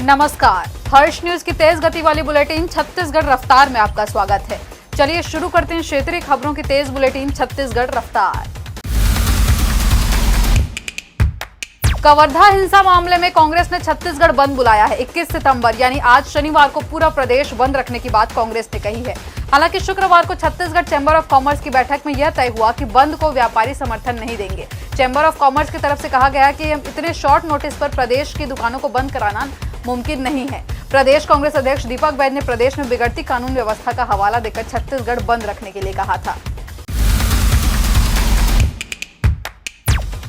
नमस्कार, हर्ष न्यूज की तेज गति वाली बुलेटिन छत्तीसगढ़ रफ्तार में आपका स्वागत है। चलिए शुरू करते हैं क्षेत्रीय खबरों की तेज बुलेटिन छत्तीसगढ़ रफ्तार। कवर्धा हिंसा मामले में कांग्रेस ने छत्तीसगढ़ बंद बुलाया है। 21 सितंबर यानी आज शनिवार को पूरा प्रदेश बंद रखने की बात कांग्रेस ने कही है। हालांकि शुक्रवार को छत्तीसगढ़ चैंबर ऑफ कॉमर्स की बैठक में यह तय हुआ कि बंद को व्यापारी समर्थन नहीं देंगे। चैंबर ऑफ कॉमर्स की तरफ से कहा गया कि इतने शॉर्ट नोटिस पर प्रदेश की दुकानों को बंद कराना मुमकिन नहीं है। प्रदेश कांग्रेस अध्यक्ष दीपक बैज ने प्रदेश में बिगड़ती कानून व्यवस्था का हवाला देकर छत्तीसगढ़ बंद रखने के लिए कहा था।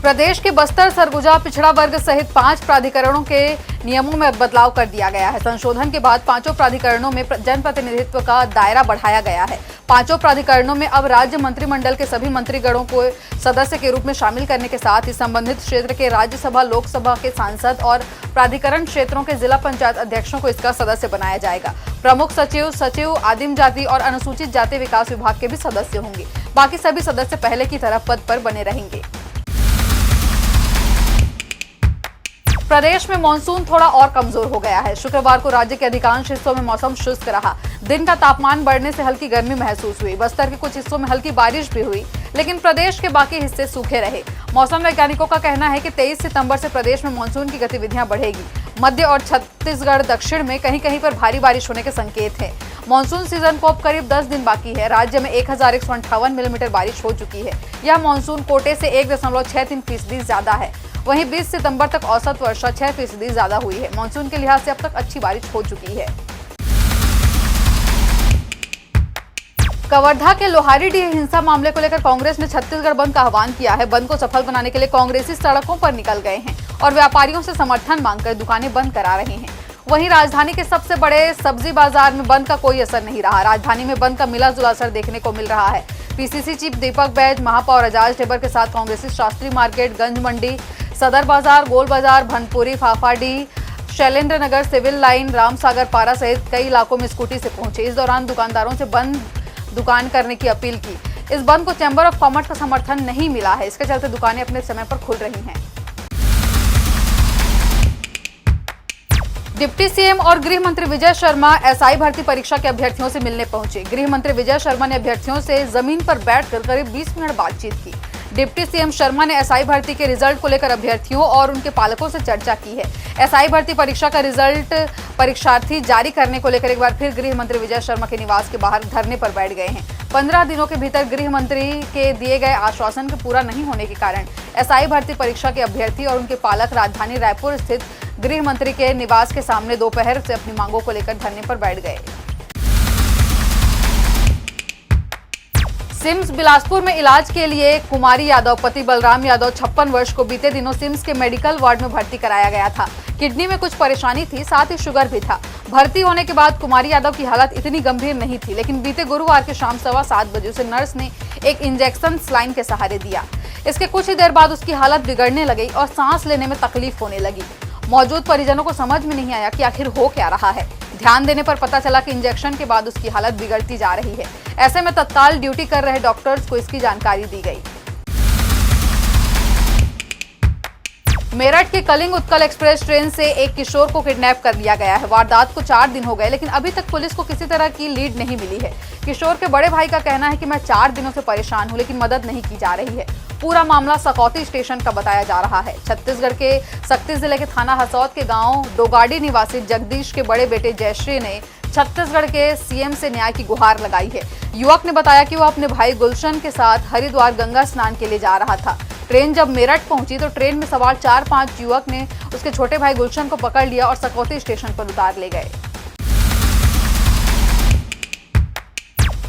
प्रदेश के बस्तर, सरगुजा, पिछड़ा वर्ग सहित 5 प्राधिकरणों के नियमों में बदलाव कर दिया गया है। संशोधन के बाद 5 प्राधिकरणों में जनप्रतिनिधित्व का दायरा बढ़ाया गया है। 5 प्राधिकरणों में अब राज्य मंत्रिमंडल के सभी मंत्रीगणों को सदस्य के रूप में शामिल करने के साथ ही संबंधित क्षेत्र के राज्यसभा, लोकसभा के सांसद और प्राधिकरण क्षेत्रों के जिला पंचायत अध्यक्षों को इसका सदस्य बनाया जाएगा। प्रमुख सचिव, सचिव, आदिम जाति और अनुसूचित जाति विकास विभाग के भी सदस्य होंगे। बाकी सभी सदस्य पहले की तरह पद पर बने रहेंगे। प्रदेश में मानसून थोड़ा और कमजोर हो गया है। शुक्रवार को राज्य के अधिकांश हिस्सों में मौसम शुष्क रहा। दिन का तापमान बढ़ने से हल्की गर्मी महसूस हुई। बस्तर के कुछ हिस्सों में हल्की बारिश भी हुई, लेकिन प्रदेश के बाकी हिस्से सूखे रहे। मौसम वैज्ञानिकों का कहना है कि 23 सितंबर से प्रदेश में मानसून की गतिविधियां बढ़ेगी। मध्य और छत्तीसगढ़ दक्षिण में कहीं कहीं पर भारी बारिश होने के संकेत हैं। मानसून सीजन को अब करीब 10 दिन बाकी है। राज्य में 1158 मिलीमीटर बारिश हो चुकी है। यह मानसून कोटे से 1.63% ज्यादा है। वहीं 20 सितंबर तक औसत वर्षा 6% ज्यादा हुई है। मानसून के लिहाज से अब तक अच्छी बारिश हो चुकी है। कवर्धा के लोहारीडीह हिंसा मामले को लेकर कांग्रेस ने छत्तीसगढ़ बंद का आह्वान किया है। बंद को सफल बनाने के लिए कांग्रेसी सड़कों पर निकल गए हैं और व्यापारियों से समर्थन मांगकर दुकानें बंद करा रहे हैं। वहीं राजधानी के सबसे बड़े सब्जी बाजार में बंद का कोई असर नहीं रहा। राजधानी में बंद का मिला जुला असर देखने को मिल रहा है। पीसीसी चीफ दीपक बैज, महापौर अजाज ढेबर के साथ कांग्रेसी शास्त्री मार्केट, गंज मंडी, सदर बाजार, गोल बाजार, भनपुरी, फाफाडी, शैलेंद्र नगर, सिविल लाइन, रामसागर पारा सहित कई इलाकों में स्कूटी से पहुंचे। इस दौरान दुकानदारों से बंद दुकान करने की अपील की। इस बंद को चैंबर ऑफ कॉमर्स का समर्थन नहीं मिला है। इसके चलते दुकानें अपने समय पर खुल रही हैं। डिप्टी सीएम और गृह मंत्री विजय शर्मा एसआई भर्ती परीक्षा के अभ्यर्थियों से मिलने पहुंचे। गृह मंत्री विजय शर्मा ने अभ्यर्थियों से जमीन पर बैठकर करीब 20 मिनट बातचीत की। डिप्टी सीएम शर्मा ने एसआई भर्ती के रिजल्ट को लेकर अभ्यर्थियों और उनके पालकों से चर्चा की है। एसआई भर्ती परीक्षा का रिजल्ट परीक्षार्थी जारी करने को लेकर एक बार फिर गृह मंत्री विजय शर्मा के निवास के बाहर धरने पर बैठ गए हैं। 15 दिनों के भीतर गृह मंत्री के दिए गए आश्वासन के पूरा नहीं होने के कारण एसआई भर्ती परीक्षा के अभ्यर्थी और उनके पालक राजधानी रायपुर स्थित गृह मंत्री के निवास के सामने दोपहर से अपनी मांगों को लेकर धरने पर बैठ गए। सिम्स बिलासपुर में इलाज के लिए कुमारी यादव, पति बलराम यादव 56 वर्ष को बीते दिनों सिम्स के मेडिकल वार्ड में भर्ती कराया गया था। किडनी में कुछ परेशानी थी, साथ ही शुगर भी था। भर्ती होने के बाद कुमारी यादव की हालत इतनी गंभीर नहीं थी, लेकिन बीते गुरुवार के शाम 7:15 बजे उसे नर्स ने एक इंजेक्शन स्लाइन के सहारे दिया। इसके कुछ ही देर बाद उसकी हालत बिगड़ने लगी और सांस लेने में तकलीफ होने लगी। मौजूद परिजनों को समझ में नहीं आया कि आखिर हो क्या रहा है। ध्यान देने पर पता चला कि इंजेक्शन के बाद उसकी हालत बिगड़ती जा रही है। ऐसे में तत्काल ड्यूटी कर रहे डॉक्टर्स को इसकी जानकारी दी गई। मेरठ के कलिंग उत्कल एक्सप्रेस ट्रेन से एक किशोर को किडनैप कर लिया गया है। वारदात को 4 दिन हो गए, लेकिन अभी तक पुलिस को किसी तरह की लीड नहीं मिली है। किशोर के बड़े भाई का कहना है कि मैं 4 दिनों से परेशान हूं, लेकिन मदद नहीं की जा रही है। पूरा मामला सकौती स्टेशन का बताया जा रहा है। छत्तीसगढ़ के सक्ती जिले के थाना हसौद के गांव डोगाड़ी निवासी जगदीश के बड़े बेटे जयश्री ने छत्तीसगढ़ के सीएम से न्याय की गुहार लगाई है। युवक ने बताया कि वह अपने भाई गुलशन के साथ हरिद्वार गंगा स्नान के लिए जा रहा था। ट्रेन जब मेरठ पहुंची तो ट्रेन में सवार 4-5 युवक ने उसके छोटे भाई गुलशन को पकड़ लिया और सकौती स्टेशन पर उतार ले गए।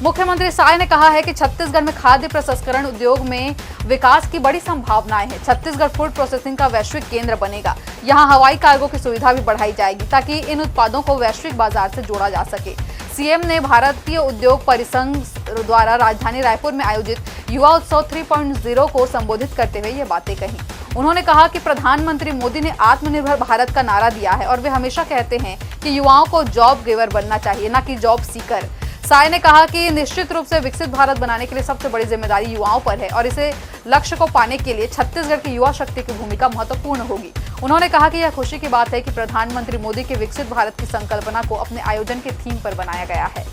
मुख्यमंत्री साय ने कहा है कि छत्तीसगढ़ में खाद्य प्रसंस्करण उद्योग में विकास की बड़ी संभावनाएं हैं। छत्तीसगढ़ फूड प्रोसेसिंग का वैश्विक केंद्र बनेगा। यहां हवाई कार्गो की सुविधा भी बढ़ाई जाएगी ताकि इन उत्पादों को वैश्विक बाजार से जोड़ा जा सके। सीएम ने भारतीय उद्योग परिसंघ द्वारा राजधानी रायपुर में आयोजित युवा उत्सव 3.0 को संबोधित करते हुए ये बातें कही। उन्होंने कहा कि प्रधानमंत्री मोदी ने आत्मनिर्भर भारत का नारा दिया है और वे हमेशा कहते हैं कि युवाओं को जॉब गिवर बनना चाहिए, न कि जॉब सीकर। साय ने कहा कि निश्चित रूप से विकसित भारत बनाने के लिए सबसे बड़ी जिम्मेदारी युवाओं पर है और इसे लक्ष्य को पाने के लिए छत्तीसगढ़ की युवा शक्ति की भूमिका महत्वपूर्ण होगी। उन्होंने कहा कि यह खुशी की बात है कि प्रधानमंत्री मोदी के विकसित भारत की संकल्पना को अपने आयोजन के थीम पर बनाया गया है।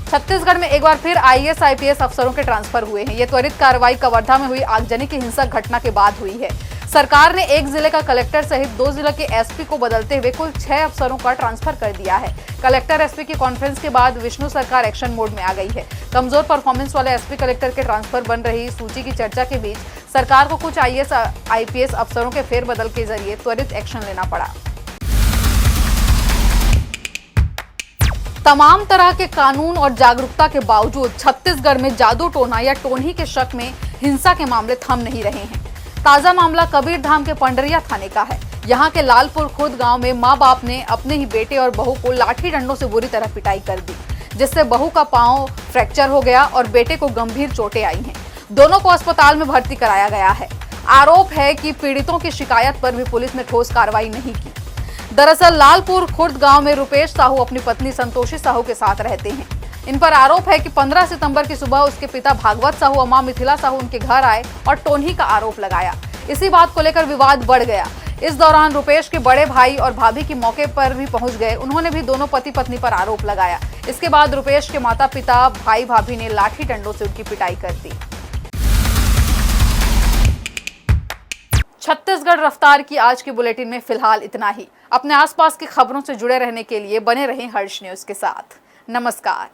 छत्तीसगढ़ में एक बार फिर आईएएस आईपीएस अफसरों के ट्रांसफर हुए हैं। ये त्वरित कार्रवाई कवर्धा में हुई आगजनी की हिंसक घटना के बाद हुई है। सरकार ने एक जिले का कलेक्टर सहित 2 जिलों के एसपी को बदलते हुए कुल 6 अफसरों का ट्रांसफर कर दिया है। कलेक्टर एसपी की कॉन्फ्रेंस के बाद विष्णु सरकार एक्शन मोड में आ गई है। कमजोर परफॉर्मेंस वाले एसपी कलेक्टर के ट्रांसफर बन रही सूची की चर्चा के बीच सरकार को कुछ आईएएस आईपीएस अफसरों के फेरबदल के जरिए त्वरित एक्शन लेना पड़ा। तमाम तरह के कानून और जागरूकता के बावजूद छत्तीसगढ़ में जादू टोना या टोनही के शक में हिंसा के मामले थम नहीं रहे हैं। ताजा मामला कबीरधाम के पंडरिया थाने का है। यहाँ के लालपुर खुर्द गांव में मां बाप ने अपने ही बेटे और बहू को लाठी डंडों से बुरी तरह पिटाई कर दी, जिससे बहू का पांव फ्रैक्चर हो गया और बेटे को गंभीर चोटें आई हैं। दोनों को अस्पताल में भर्ती कराया गया है। आरोप है कि पीड़ितों की शिकायत पर भी पुलिस ने ठोस कार्रवाई नहीं की। दरअसल लालपुर खुर्द गांव में रुपेश साहू अपनी पत्नी संतोषी साहू के साथ रहते हैं। इन पर आरोप है कि 15 सितंबर की सुबह उसके पिता भागवत साहू और मां मिथिला साहू उनके घर आए और टोनही का आरोप लगाया। इसी बात को लेकर विवाद बढ़ गया। इस दौरान रुपेश के बड़े भाई और भाभी की मौके पर भी पहुंच गए। उन्होंने भी दोनों पति पत्नी पर आरोप लगाया। इसके बाद रुपेश के माता पिता भाई भाभी ने लाठी डंडों से उनकी पिटाई कर दी। छत्तीसगढ़ रफ्तार की आज की बुलेटिन में फिलहाल इतना ही। अपने आसपास की खबरों से जुड़े रहने के लिए बने रहें हर्ष न्यूज के साथ। नमस्कार।